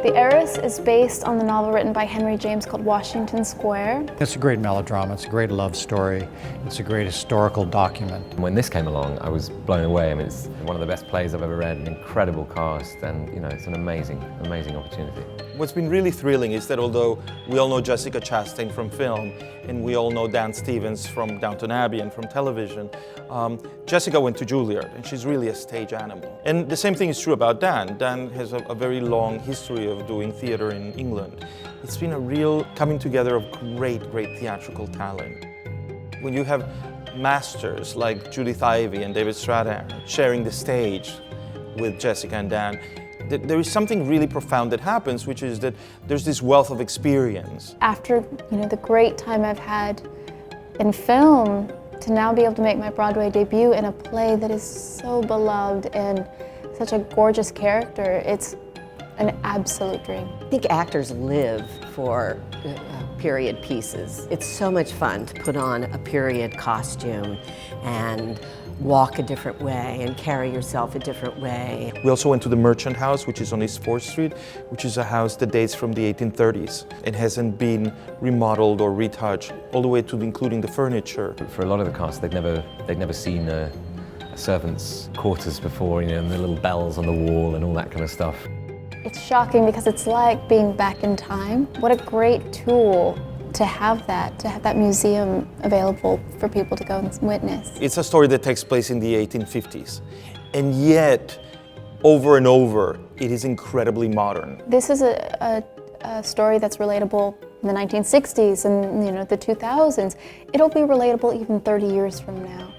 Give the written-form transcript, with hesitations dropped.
The Heiress is based on the novel written by Henry James called Washington Square. It's a great melodrama, it's a great love story, it's a great historical document. When this came along, I was blown away. I mean, it's one of the best plays I've ever read, an incredible cast, and it's an amazing, amazing opportunity. What's been really thrilling is that although we all know Jessica Chastain from film, and we all know Dan Stevens from Downton Abbey and from television, Jessica went to Juilliard, and she's really a stage animal. And the same thing is true about Dan. Dan has a very long history of doing theater in England. It's been a real coming together of great theatrical talent. When you have masters like Judith Ivey and David Strathairn sharing the stage with Jessica and Dan, there is something really profound that happens, which is that there's this wealth of experience. After the great time I've had in film, to now be able to make my Broadway debut in a play that is so beloved and such a gorgeous character, it's an absolute dream. I think actors live for period pieces. It's so much fun to put on a period costume and walk a different way and carry yourself a different way. We also went to the Merchant House, which is on East 4th Street, which is a house that dates from the 1830s. It hasn't been remodeled or retouched, all the way to including the furniture. For a lot of the cast, they'd never seen a servant's quarters before, and the little bells on the wall and all that kind of stuff. It's shocking because it's like being back in time. What a great tool to have that museum available for people to go and witness. It's a story that takes place in the 1850s, and yet, over and over, it is incredibly modern. This is a story that's relatable in the 1960s and the 2000s. It'll be relatable even 30 years from now.